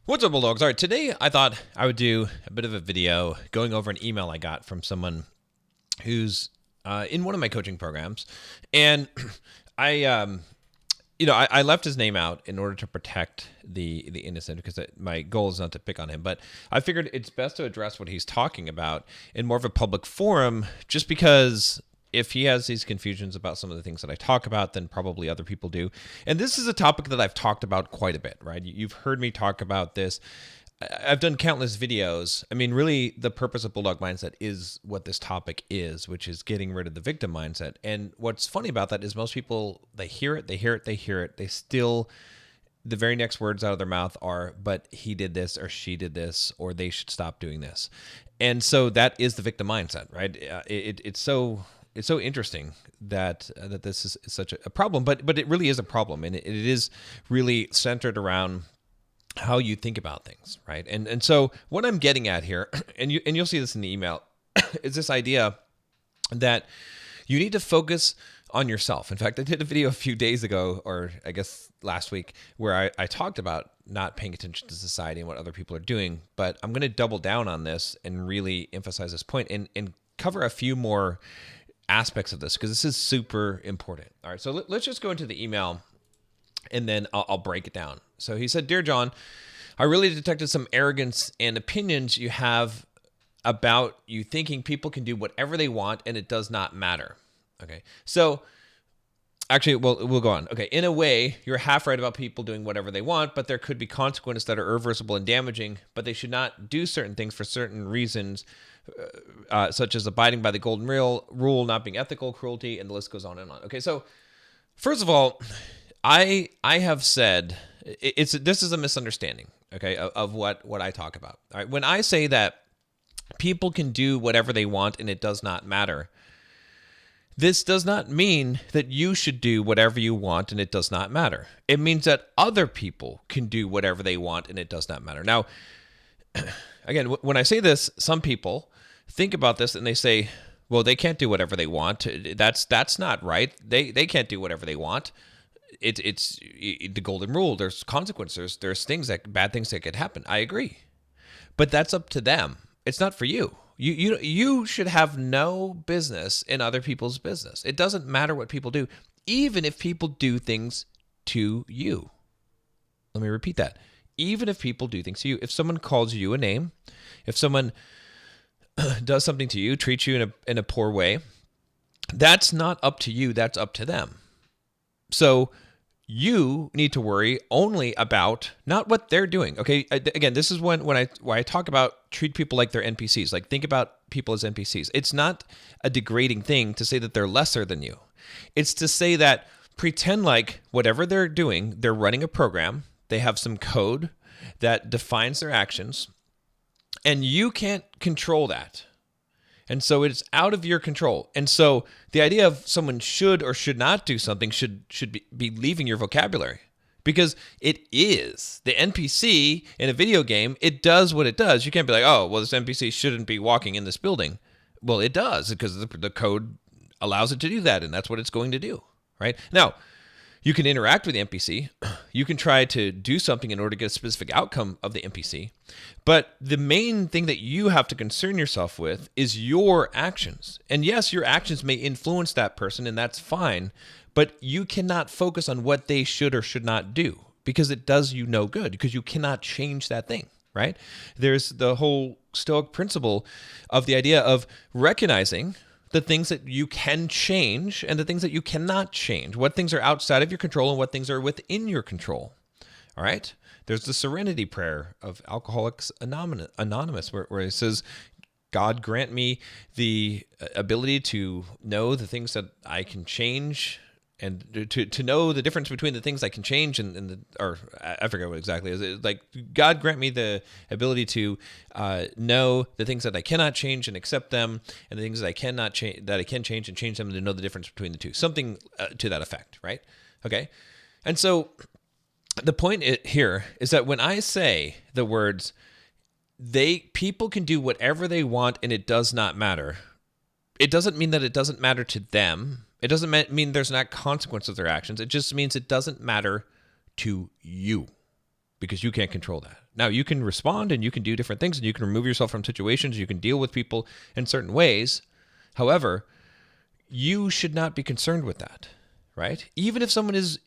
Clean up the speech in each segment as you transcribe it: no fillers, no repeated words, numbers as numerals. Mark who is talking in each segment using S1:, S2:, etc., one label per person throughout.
S1: What's up, Bulldogs? All right, today I thought I would do a bit of a video going over an email I got from someone who's in one of my coaching programs, and I, I left his name out in order to protect the innocent because my goal is not to pick on him, but I figured it's best to address what he's talking about in more of a public forum, just because if he has these confusions about some of the things that I talk about, then probably other people do. And this is a topic that I've talked about quite a bit, right? You've heard me talk about this. I've done countless videos. I mean, really, the purpose of Bulldog Mindset is what this topic is, which is getting rid of the victim mindset. And what's funny about that is most people, they hear it, they still, the very next words out of their mouth are, but he did this or she did this, or they should stop doing this. And so that is the victim mindset, right? It's so interesting that this is such a problem, but it really is a problem, and it is really centered around how you think about things, right? And so what I'm getting at here, and you'll see this in the email, is this idea that you need to focus on yourself. In fact, I did a video a few days ago, or I guess last week, where I talked about not paying attention to society and what other people are doing, but I'm going to double down on this and really emphasize this point and cover a few more aspects of this because this is super important. All right, so let's just go into the email and then I'll break it down. So he said, "Dear John, I really detected some arrogance and opinions you have about you thinking people can do whatever they want and it does not matter." Okay, so actually, we'll go on. Okay, in a way, you're half right about people doing whatever they want, but there could be consequences that are irreversible and damaging, but they should not do certain things for certain reasons, such as abiding by the golden rule, not being ethical, cruelty, and the list goes on and on. Okay, so first of all, I have said this is a misunderstanding, okay, of what I talk about. All right, when I say that people can do whatever they want and it does not matter, this does not mean that you should do whatever you want and it does not matter. It means that other people can do whatever they want and it does not matter. Now, again, when I say this, some people think about this and they say, well, they can't do whatever they want. That's not right. They can't do whatever they want. It's the golden rule. There's consequences. There's bad things that could happen. I agree. But that's up to them. It's not for you. You should have no business in other people's business. It doesn't matter what people do, even if people do things to you. Let me repeat that. Even if people do things to you, if someone calls you a name, if someone does something to you, treats you in a poor way, that's not up to you. That's up to them. So you need to worry only about not what they're doing. Okay. Again, this is when I talk about treat people like they're NPCs. Like, think about people as NPCs. It's not a degrading thing to say that they're lesser than you. It's to say that pretend like whatever they're doing, they're running a program. They have some code that defines their actions, and you can't control that. And so it's out of your control. And so the idea of someone should or should not do something should be leaving your vocabulary, because it is. The NPC in a video game, it does what it does. You can't be like, oh, well, this NPC shouldn't be walking in this building. Well, it does, because the code allows it to do that, and that's what it's going to do, right? Now, you can interact with the NPC. You can try to do something in order to get a specific outcome of the NPC. But the main thing that you have to concern yourself with is your actions. And yes, your actions may influence that person, and that's fine. But you cannot focus on what they should or should not do, because it does you no good, because you cannot change that thing, right? There's the whole Stoic principle of the idea of recognizing the things that you can change and the things that you cannot change, what things are outside of your control and what things are within your control. All right. There's the serenity prayer of Alcoholics Anonymous, where it says, God grant me the ability to know the things that I can change, and to know the difference between the things I can change or I forget what exactly it is. Like, God grant me the ability to know the things that I cannot change and accept them, and the things that I cannot change, that I can change and change them, and to know the difference between the two. Something to that effect, right? Okay. And so the point here is that when I say the words, people can do whatever they want and it does not matter, it doesn't mean that it doesn't matter to them. It doesn't mean there's not consequence of their actions. It just means it doesn't matter to you. because you can't control that. Now, you can respond and you can do different things and you can remove yourself from situations. You can deal with people in certain ways. However, you should not be concerned with that, right? Even if someone is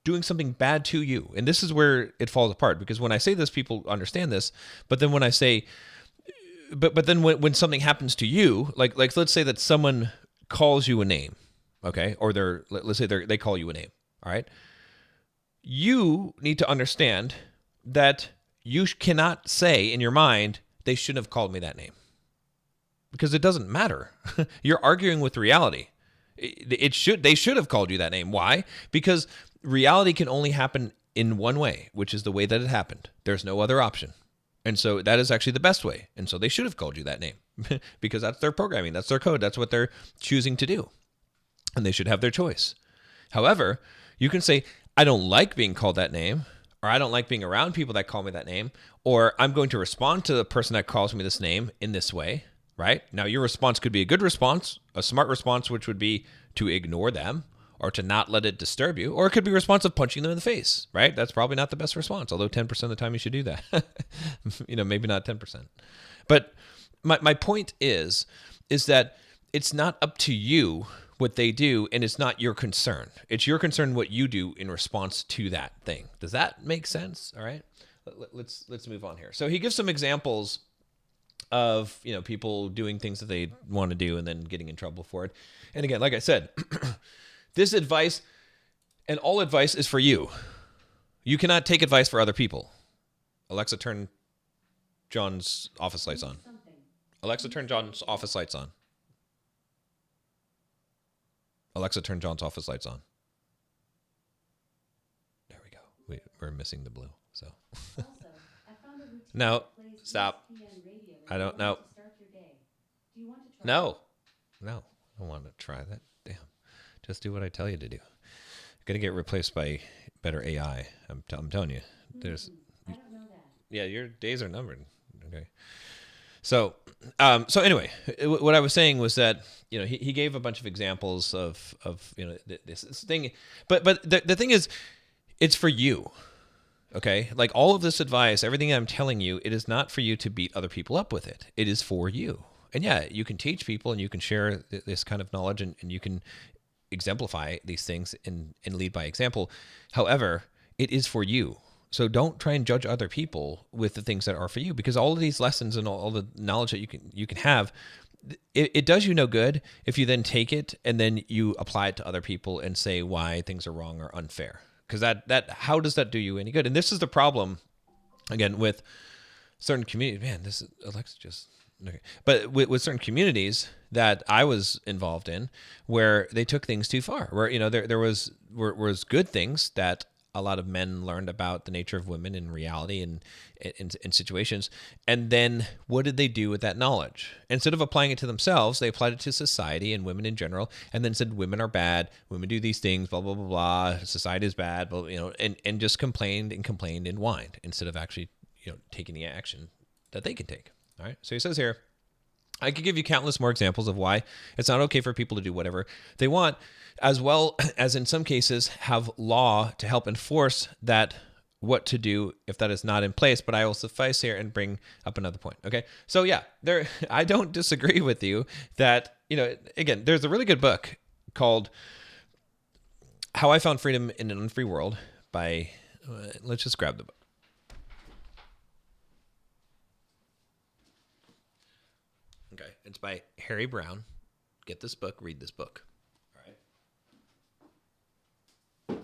S1: doing something bad to you. And this is where it falls apart, because when I say this, people understand this. But then when I say, but then when something happens to you, like let's say that someone calls you a name, okay? Or let's say they call you a name, all right? You need to understand that you cannot say in your mind, they shouldn't have called me that name. Because it doesn't matter. You're arguing with reality. They should have called you that name. Why? Because reality can only happen in one way, which is the way that it happened. There's no other option. And so that is actually the best way. And so they should have called you that name because that's their programming. That's their code. That's what they're choosing to do. And they should have their choice. However, you can say, I don't like being called that name, or I don't like being around people that call me that name, or I'm going to respond to the person that calls me this name in this way, right? Now, your response could be a good response, a smart response, which would be to ignore them or to not let it disturb you, or it could be a response of punching them in the face, right? That's probably not the best response, although 10% of the time you should do that. Maybe not 10%. But my point is that it's not up to you what they do, and it's not your concern. It's your concern what you do in response to that thing. Does that make sense? All right. Let's move on here. So he gives some examples of people doing things that they want to do and then getting in trouble for it. And again, like I said, this advice and all advice is for you. You cannot take advice for other people. Alexa, turn John's office lights on. Alexa, turn John's office lights on. Alexa, turn John's office lights on. There we go. We're missing the blue. So no, stop. I don't know. No, I don't want to try that. Damn. Just do what I tell you to do. You're going to get replaced by better AI. I'm telling you. I don't know that. Yeah, your days are numbered. Okay. So anyway, what I was saying was that he gave a bunch of examples of this thing, but the thing is, it's for you, okay? Like all of this advice, everything I'm telling you, it is not for you to beat other people up with it. It is for you, and yeah, you can teach people and you can share this kind of knowledge and you can exemplify these things and lead by example. However, it is for you. So don't try and judge other people with the things that are for you, because all of these lessons and all the knowledge that you can have, it does you no good if you then take it and then you apply it to other people and say why things are wrong or unfair. Because that how does that do you any good? And this is the problem, again, with certain communities. Man, this is Alexa just okay. But with certain communities that I was involved in, where they took things too far, where there was good things that a lot of men learned about the nature of women in reality and in situations. And then what did they do with that knowledge? Instead of applying it to themselves, they applied it to society and women in general, and then said women are bad, women do these things, blah, blah, blah, blah, society is bad, blah, and just complained and whined instead of actually taking the action that they can take. All right. So he says here, I could give you countless more examples of why it's not okay for people to do whatever they want, as well as in some cases have law to help enforce that what to do if that is not in place. But I will suffice here and bring up another point. Okay. So yeah, I don't disagree with you that, again, there's a really good book called How I Found Freedom in an Unfree World by, let's just grab the book. Okay, it's by Harry Brown. Get this book, read this book. All right.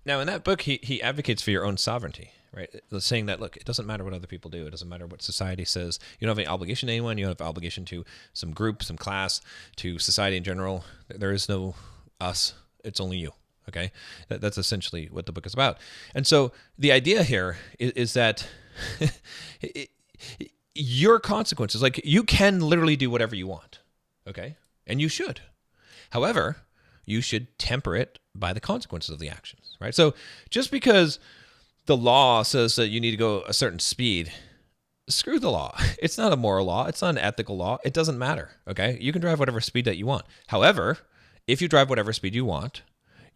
S1: Now, in that book, he advocates for your own sovereignty, right? Saying that, look, it doesn't matter what other people do. It doesn't matter what society says. You don't have any obligation to anyone. You don't have obligation to some group, some class, to society in general. There is no us. It's only you. Okay? That's essentially what the book is about. And so the idea here is that your consequences, like you can literally do whatever you want, okay? And you should. However, you should temper it by the consequences of the actions, right? So just because the law says that you need to go a certain speed, screw the law. It's not a moral law. It's not an ethical law. It doesn't matter, okay? You can drive whatever speed that you want. However, if you drive whatever speed you want,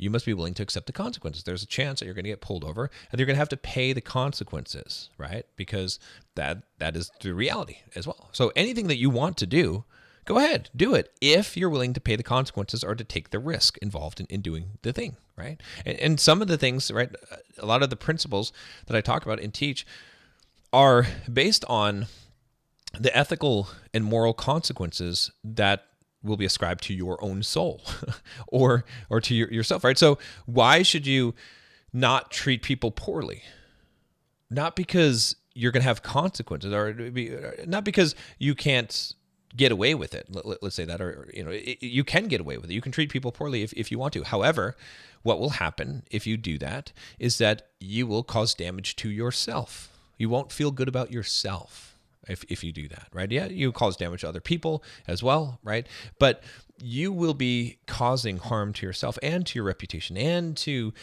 S1: you must be willing to accept the consequences. There's a chance that you're going to get pulled over and you're going to have to pay the consequences, right? Because that is the reality as well. So anything that you want to do, go ahead, do it if you're willing to pay the consequences or to take the risk involved in doing the thing, right? And some of the things, right, a lot of the principles that I talk about and teach are based on the ethical and moral consequences that will be ascribed to your own soul or to yourself, right? So why should you not treat people poorly? Not because you're going to have consequences, or not because you can't get away with it. Let's say that, or you can get away with it. You can treat people poorly if you want to. However, what will happen if you do that is that you will cause damage to yourself. You won't feel good about yourself if you do that, right? Yeah, you cause damage to other people as well, right? But you will be causing harm to yourself and to your reputation and to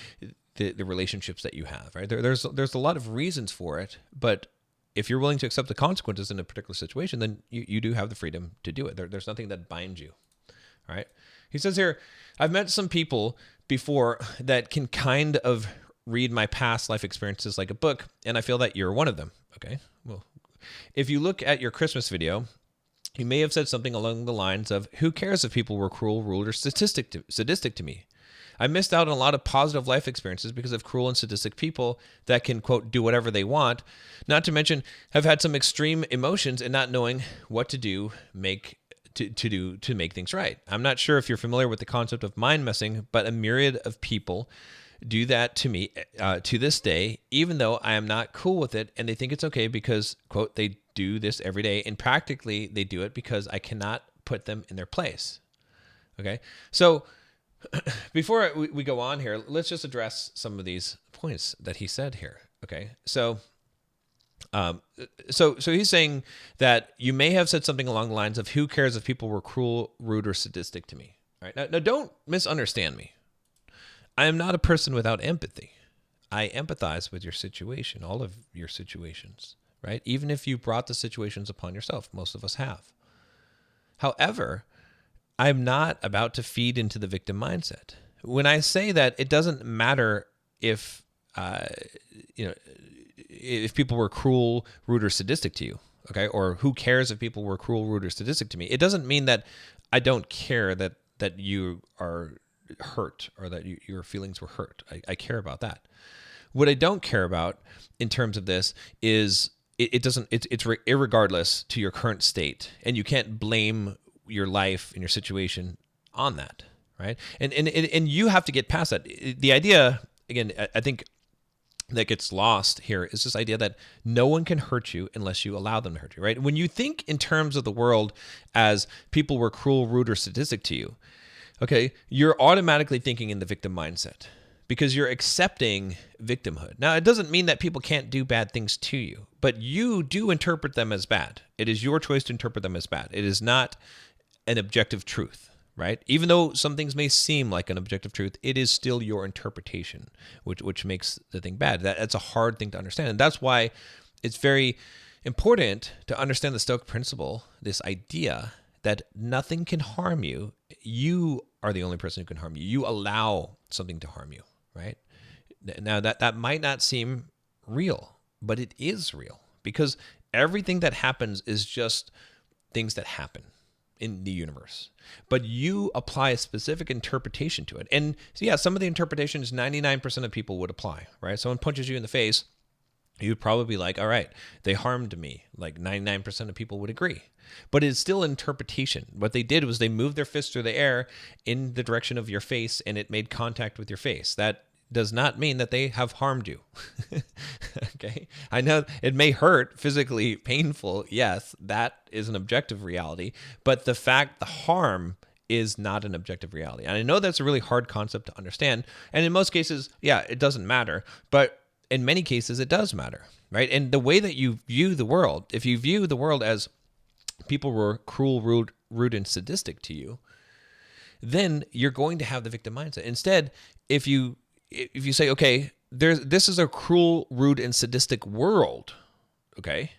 S1: the relationships that you have, right? There's a lot of reasons for it, but if you're willing to accept the consequences in a particular situation, then you do have the freedom to do it. There's nothing that binds you, all right? He says here, I've met some people before that can kind of read my past life experiences like a book, and I feel that you're one of them. Okay, well, if you look at your Christmas video, you may have said something along the lines of, who cares if people were cruel, rude, or sadistic to me? I missed out on a lot of positive life experiences because of cruel and sadistic people that can, quote, do whatever they want, not to mention have had some extreme emotions and not knowing what to do, to make things right. I'm not sure if you're familiar with the concept of mind messing, but a myriad of people do that to me to this day, even though I am not cool with it, and they think it's okay because, quote, they do this every day, and practically they do it because I cannot put them in their place. Okay, so before we go on here, let's just address some of these points that he said here. Okay, so he's saying that you may have said something along the lines of, who cares if people were cruel, rude, or sadistic to me? All right, now don't misunderstand me. I am not a person without empathy. I empathize with your situation, all of your situations, right? Even if you brought the situations upon yourself, most of us have. However, I'm not about to feed into the victim mindset. When I say that, it doesn't matter if if people were cruel, rude, or sadistic to you, okay? Or who cares if people were cruel, rude, or sadistic to me? It doesn't mean that I don't care that you are hurt or that your feelings were hurt. I care about that. What I don't care about in terms of this is it's irregardless to your current state, and you can't blame your life and your situation on that, right? And you have to get past that. The idea, again, I think that gets lost here is this idea that no one can hurt you unless you allow them to hurt you, right? When you think in terms of the world as people were cruel, rude, or sadistic to you, okay, you're automatically thinking in the victim mindset because you're accepting victimhood. Now, it doesn't mean that people can't do bad things to you, but you do interpret them as bad. It is your choice to interpret them as bad. It is not an objective truth, right? Even though some things may seem like an objective truth, it is still your interpretation, which makes the thing bad. That's a hard thing to understand. And that's why it's very important to understand the Stoic principle, this idea that nothing can harm you. You are the only person who can harm you. You allow something to harm you, right? Now, that might not seem real, but it is real because everything that happens is just things that happen in the universe. But you apply a specific interpretation to it. And so, yeah, some of the interpretations 99% of people would apply, right? Someone punches you in the face, you'd probably be like, all right, they harmed me. Like 99% of people would agree. But it's still interpretation. What they did was they moved their fist through the air in the direction of your face, and it made contact with your face. That does not mean that they have harmed you. Okay? I know it may hurt, physically painful. Yes, that is an objective reality. But the harm is not an objective reality. And I know that's a really hard concept to understand. And in most cases, yeah, it doesn't matter. But in many cases, it does matter, right? And the way that you view the world, if you view the world as people were cruel, rude, and sadistic to you, then you're going to have the victim mindset. Instead, if you say, okay, this is a cruel, rude, and sadistic world, okay,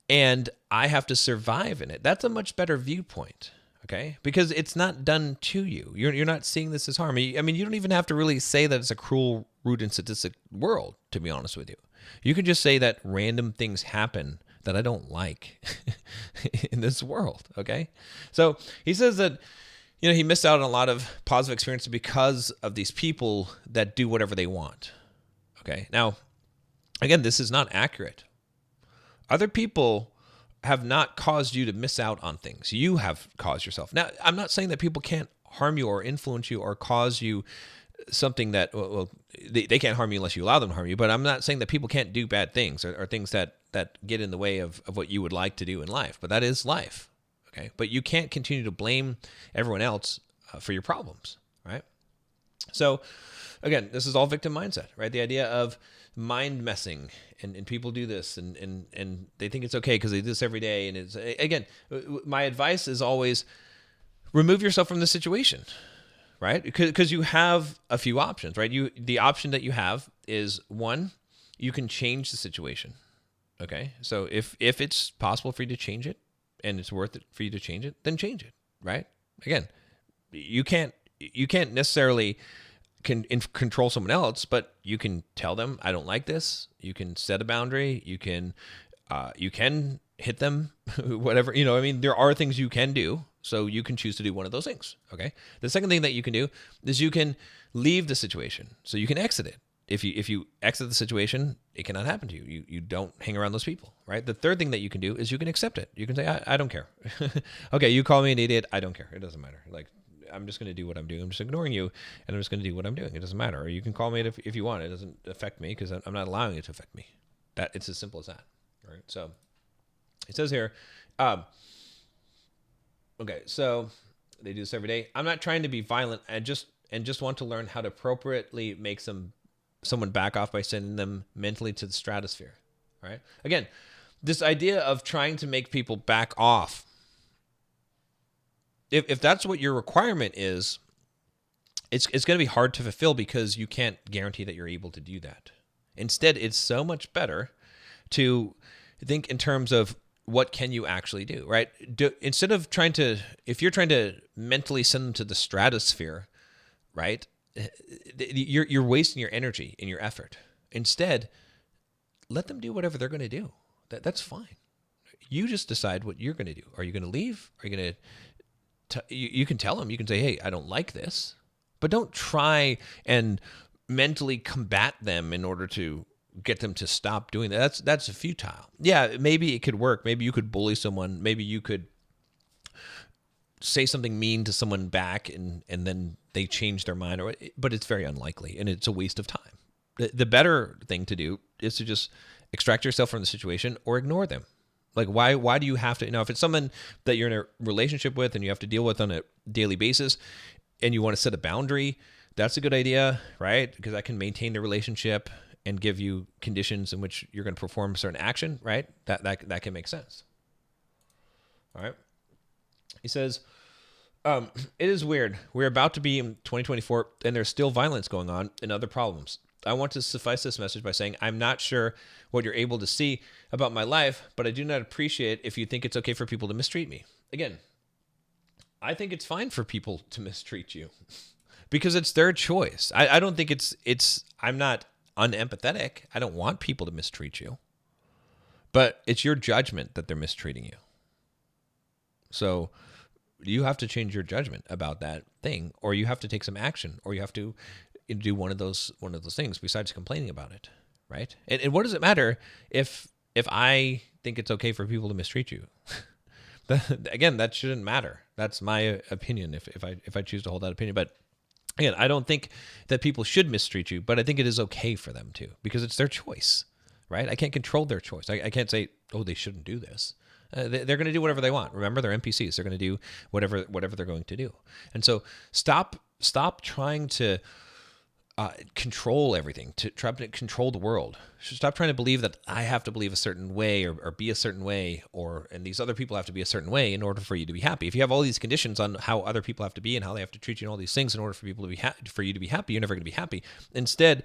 S1: and I have to survive in it, that's a much better viewpoint. Okay, because it's not done to you. You're not seeing this as harm. I mean, you don't even have to really say that it's a cruel, rude, and sadistic world, to be honest with you. You can just say that random things happen that I don't like in this world. Okay, so he says that he missed out on a lot of positive experiences because of these people that do whatever they want. Okay, now again, this is not accurate. Other people have not caused you to miss out on things. You have caused yourself. Now, I'm not saying that people can't harm you or influence you or cause you something that, well, they can't harm you unless you allow them to harm you, but I'm not saying that people can't do bad things or things that get in the way of what you would like to do in life, but that is life, okay? But you can't continue to blame everyone else for your problems, right? So, again, this is all victim mindset, right? The idea of mind messing, and people do this, and they think it's okay because they do this every day. And it's, again, my advice is always remove yourself from the situation, right? Because you have a few options, right? The option that you have is, one, you can change the situation. Okay, so if it's possible for you to change it and it's worth it for you to change it, then change it, right? Again, you can't necessarily control someone else, but you can tell them, I don't like this. You can set a boundary. You can hit them, whatever. I mean, there are things you can do, so you can choose to do one of those things. Okay. The second thing that you can do is you can leave the situation, so you can exit it. If you exit the situation, it cannot happen to you. You don't hang around those people, right? The third thing that you can do is you can accept it. You can say, I don't care. Okay, you call me an idiot. I don't care. It doesn't matter. Like, I'm just going to do what I'm doing. I'm just ignoring you, and I'm just going to do what I'm doing. It doesn't matter. Or you can call me it if you want. It doesn't affect me because I'm not allowing it to affect me. It's as simple as that, right? So it says here, okay, so they do this every day. I'm not trying to be violent. I just want to learn how to appropriately make someone back off by sending them mentally to the stratosphere, right? Again, this idea of trying to make people back off, if that's what your requirement is, it's going to be hard to fulfill because you can't guarantee that you're able to do that. Instead, it's so much better to think in terms of what can you actually do, right? Instead of if you're trying to mentally send them to the stratosphere, right? You're wasting your energy and your effort. Instead, let them do whatever they're going to do. That's fine. You just decide what you're going to do. Are you going to leave? Are you going to? You can tell them. You can say, "Hey, I don't like this," but don't try and mentally combat them in order to get them to stop doing that. That's futile. Yeah, maybe it could work. Maybe you could bully someone. Maybe you could say something mean to someone back and then they change their mind, but it's very unlikely and it's a waste of time. The better thing to do is to just extract yourself from the situation or ignore them. Like, why do you have to, if it's someone that you're in a relationship with and you have to deal with on a daily basis and you want to set a boundary, that's a good idea, right? Because that can maintain the relationship and give you conditions in which you're going to perform a certain action, right? That can make sense. All right. He says, it is weird. We're about to be in 2024 and there's still violence going on and other problems. I want to suffice this message by saying I'm not sure what you're able to see about my life, but I do not appreciate if you think it's okay for people to mistreat me. Again, I think it's fine for people to mistreat you because it's their choice. I don't think I'm not unempathetic. I don't want people to mistreat you, but it's your judgment that they're mistreating you. So you have to change your judgment about that thing, or you have to take some action, or you have to do one of those things besides complaining about it, right? And what does it matter if I think it's okay for people to mistreat you? Again, that shouldn't matter. That's my opinion if I choose to hold that opinion. But again, I don't think that people should mistreat you, but I think it is okay for them to, because it's their choice, right? I can't control their choice. I can't say, oh, they shouldn't do this. They're going to do whatever they want. Remember, they're NPCs. They're going to do whatever they're going to do. And so stop trying to control everything, to try to control the world. Stop trying to believe that I have to believe a certain way or be a certain way, and these other people have to be a certain way in order for you to be happy. If you have all these conditions on how other people have to be and how they have to treat you and all these things in order for people to be for you to be happy, you're never going to be happy. Instead,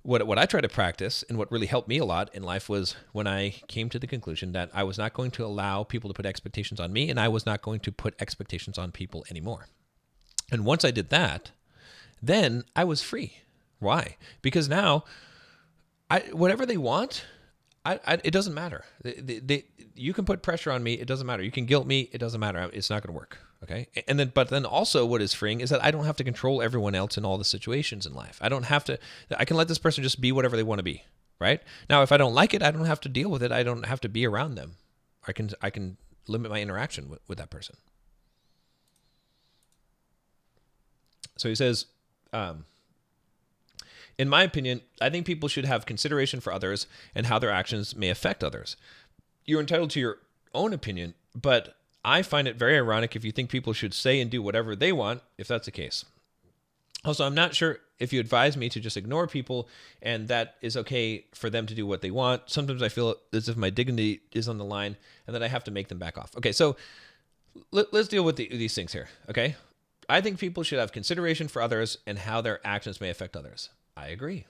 S1: what I try to practice and what really helped me a lot in life was when I came to the conclusion that I was not going to allow people to put expectations on me, and I was not going to put expectations on people anymore. And once I did that, then I was free. Why? Because now, whatever they want, it doesn't matter. You can put pressure on me. It doesn't matter. You can guilt me. It doesn't matter. It's not going to work. Okay. But then also what is freeing is that I don't have to control everyone else in all the situations in life. I can let this person just be whatever they want to be. Right. Now, if I don't like it, I don't have to deal with it. I don't have to be around them. I can limit my interaction with that person. So he says, in my opinion, I think people should have consideration for others and how their actions may affect others. You're entitled to your own opinion, but I find it very ironic if you think people should say and do whatever they want, if that's the case. Also, I'm not sure if you advise me to just ignore people and that is okay for them to do what they want. Sometimes I feel as if my dignity is on the line and that I have to make them back off. Okay, so let's deal with these things here, okay? I think people should have consideration for others and how their actions may affect others. I agree.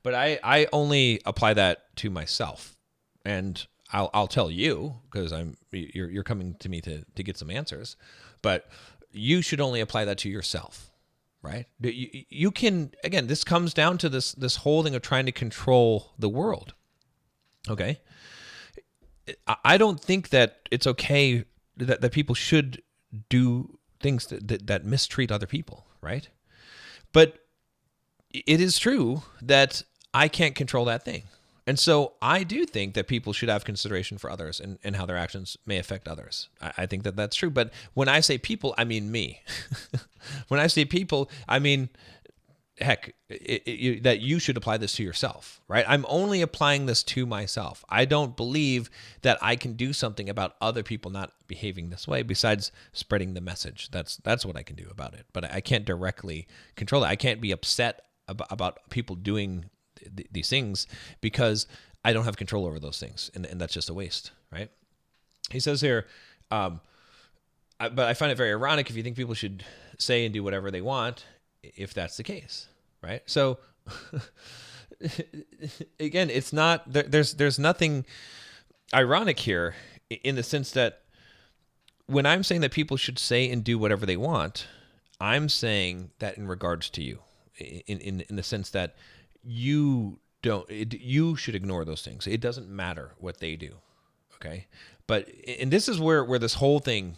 S1: But I only apply that to myself. And I'll tell you, because you're coming to me to get some answers, but you should only apply that to yourself, right? You can, again, this comes down to this whole thing of trying to control the world. Okay. I don't think that it's okay that people should do things that mistreat other people, right? But it is true that I can't control that thing. And so I do think that people should have consideration for others and how their actions may affect others. I think that that's true. But when I say people, I mean me. When I say people, I mean, heck, that you should apply this to yourself, right? I'm only applying this to myself. I don't believe that I can do something about other people not behaving this way besides spreading the message. That's what I can do about it. But I can't directly control it. I can't be upset about people doing these things because I don't have control over those things. And that's just a waste, right? He says here, but I find it very ironic if you think people should say and do whatever they want, if that's the case, right? So again, it's not, there's nothing ironic here in the sense that when I'm saying that people should say and do whatever they want, I'm saying that in regards to you, in the sense that you should ignore those things. It doesn't matter what they do. Okay. And this is where this whole thing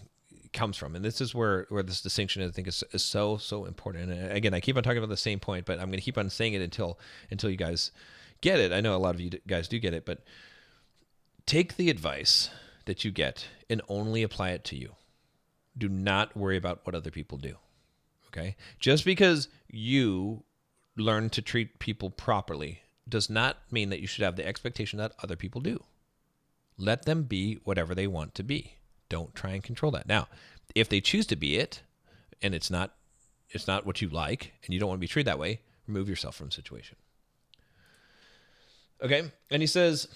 S1: comes from. And this is where this distinction, I think, is so important. And again, I keep on talking about the same point, but I'm going to keep on saying it until you guys get it. I know a lot of you guys do get it, but take the advice that you get and only apply it to you. Do not worry about what other people do. Okay. Just because you learn to treat people properly does not mean that you should have the expectation that other people do. Let them be whatever they want to be. Don't try and control that. Now, if they choose to be it and it's not what you like and you don't want to be treated that way, remove yourself from the situation. Okay? And he says,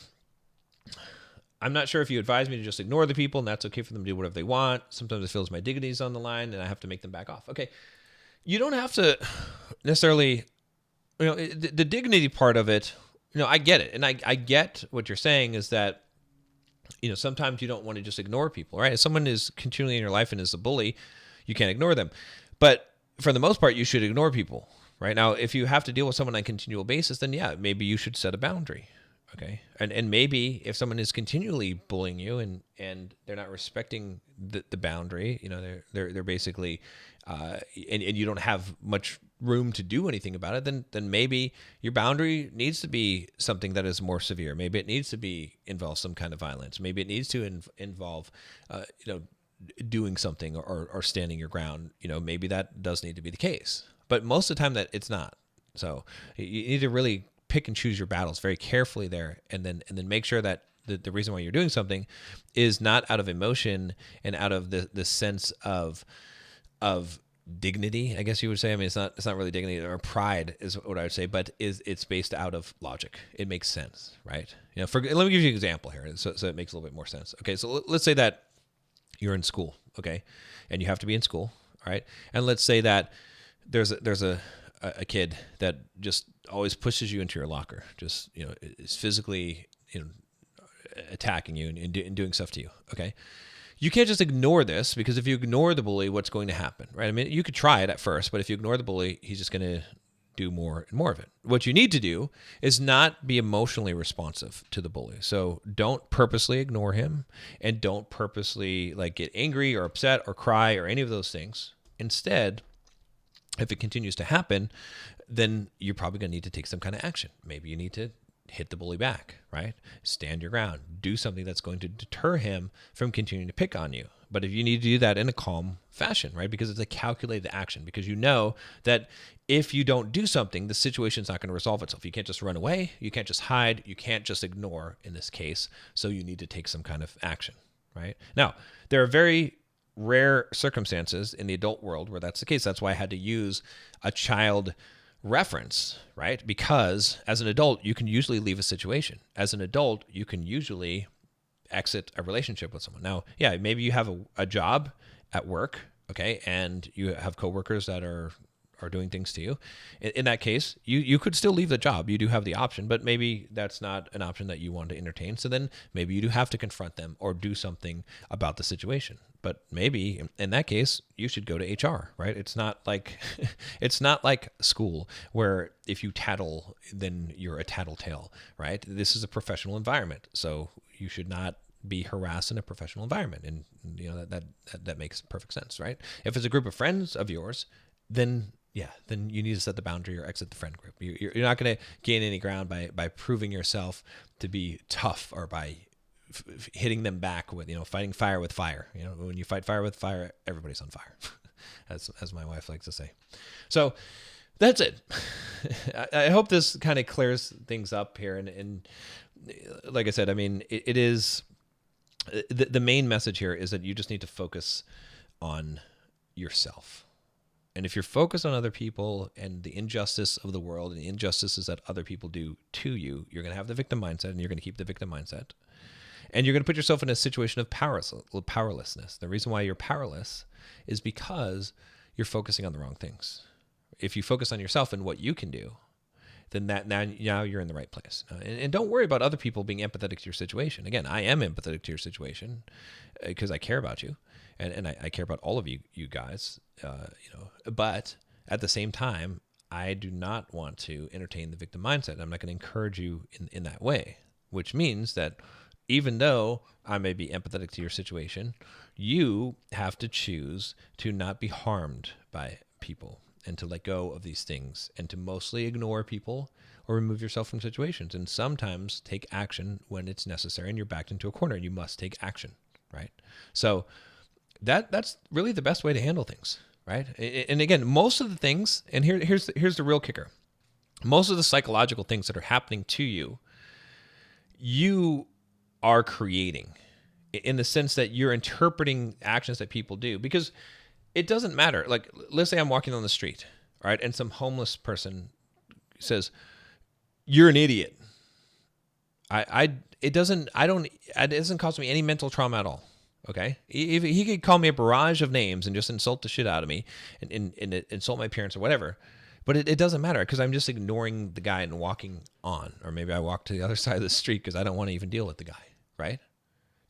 S1: I'm not sure if you advise me to just ignore the people and that's okay for them to do whatever they want. Sometimes it feels my dignity is on the line and I have to make them back off. Okay. You don't have to necessarily, the dignity part of it, I get it. And I get what you're saying is that, sometimes you don't want to just ignore people, right? If someone is continually in your life and is a bully, you can't ignore them. But for the most part, you should ignore people, right? Now, if you have to deal with someone on a continual basis, then yeah, maybe you should set a boundary, okay? And maybe if someone is continually bullying you and they're not respecting the boundary, they're basically, and you don't have much room to do anything about it, then maybe your boundary needs to be something that is more severe. Maybe it needs to involve some kind of violence. Maybe it needs to involve, doing something or standing your ground. Maybe that does need to be the case. But most of the time that it's not. So you need to really pick and choose your battles very carefully there, and then make sure that the reason why you're doing something is not out of emotion and out of the sense of dignity, I guess you would say. I mean, it's not really dignity, or pride is what I would say, but it's based out of logic. It makes sense, right? Let me give you an example here, so it makes a little bit more sense. Okay, so let's say that you're in school, okay, and you have to be in school, all right, and let's say that there's a a kid that just always pushes you into your locker, just, is physically, attacking you and doing stuff to you. Okay. You can't just ignore this, because if you ignore the bully, what's going to happen, right? I mean, you could try it at first, but if you ignore the bully, he's just going to do more and more of it. What you need to do is not be emotionally responsive to the bully. So don't purposely ignore him, and don't purposely get angry or upset or cry or any of those things. Instead, if it continues to happen, then you're probably going to need to take some kind of action. Maybe you need to hit the bully back, right? Stand your ground. Do something that's going to deter him from continuing to pick on you. But if you need to do that in a calm fashion, right? Because it's a calculated action, because you know that if you don't do something, the situation's not going to resolve itself. You can't just run away. You can't just hide. You can't just ignore in this case. So you need to take some kind of action, right? Now, there are very rare circumstances in the adult world where that's the case. That's why I had to use a child reference, right? Because as an adult, you can usually leave a situation. As an adult, you can usually exit a relationship with someone. Now, yeah, maybe you have a job at work, okay, and you have coworkers that are doing things to you. In that case, you could still leave the job. You do have the option, but maybe that's not an option that you want to entertain. So then maybe you do have to confront them or do something about the situation. But maybe in that case, you should go to HR, right? It's not like it's not like school where if you tattle, then you're a tattletale, right? This is a professional environment, so you should not be harassed in a professional environment, and that makes perfect sense, right? If it's a group of friends of yours, then you need to set the boundary or exit the friend group. You're not going to gain any ground by proving yourself to be tough, or by hitting them back with, fighting fire with fire. When you fight fire with fire, everybody's on fire, as my wife likes to say. So that's it. I hope this kind of clears things up here. And like I said, I mean, it is the main message here is that you just need to focus on yourself. And if you're focused on other people and the injustice of the world and the injustices that other people do to you, you're going to have the victim mindset, and you're going to keep the victim mindset. And you're going to put yourself in a situation of powerlessness. The reason why you're powerless is because you're focusing on the wrong things. If you focus on yourself and what you can do, then now you're in the right place. And don't worry about other people being empathetic to your situation. Again, I am empathetic to your situation because I care about you. And I care about all of you guys, but at the same time, I do not want to entertain the victim mindset. I'm not going to encourage you in that way, which means that even though I may be empathetic to your situation, you have to choose to not be harmed by people, and to let go of these things, and to mostly ignore people or remove yourself from situations, and sometimes take action when it's necessary and you're backed into a corner and you must take action, right? So that's really the best way to handle things, right? And again, most of the things, and here's the real kicker. Most of the psychological things that are happening to you, you are creating, in the sense that you're interpreting actions that people do, because it doesn't matter. Like, let's say I'm walking on the street, right, and some homeless person says, "You're an idiot." It doesn't cause me any mental trauma at all. Okay, he could call me a barrage of names and just insult the shit out of me and insult my parents or whatever, but it doesn't matter, because I'm just ignoring the guy and walking on, or maybe I walk to the other side of the street because I don't want to even deal with the guy, right?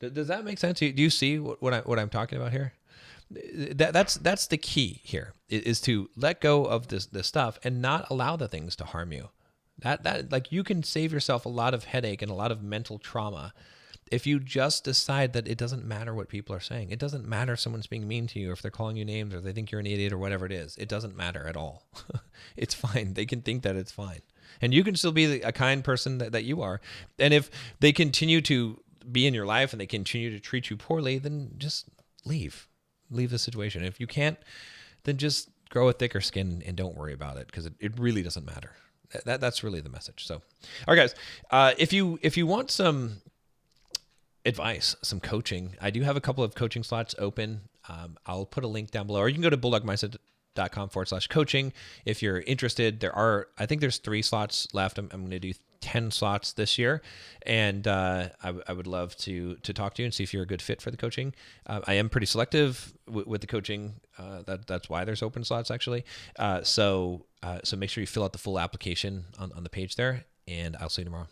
S1: Does that make sense? Do you see what I'm talking about here? That's the key here, is to let go of this stuff and not allow the things to harm you. That like, you can save yourself a lot of headache and a lot of mental trauma if you just decide that it doesn't matter what people are saying. It doesn't matter if someone's being mean to you, or if they're calling you names, or they think you're an idiot, or whatever it is. It doesn't matter at all. It's fine. They can think that it's fine. And you can still be a kind person that you are. And if they continue to be in your life and they continue to treat you poorly, then just leave the situation. If you can't, then just grow a thicker skin and don't worry about it, because it really doesn't matter. That's really the message. So, all right, guys, if you want some advice, some coaching, I do have a couple of coaching slots open. I'll put a link down below, or you can go to bulldogmindset.com/coaching if you're interested. I think there's 3 slots left. I'm going to do 10 slots this year, and I would love to talk to you and see if you're a good fit for the coaching. I am pretty selective with the coaching. That's why there's open slots actually. So make sure you fill out the full application on the page there, and I'll see you tomorrow.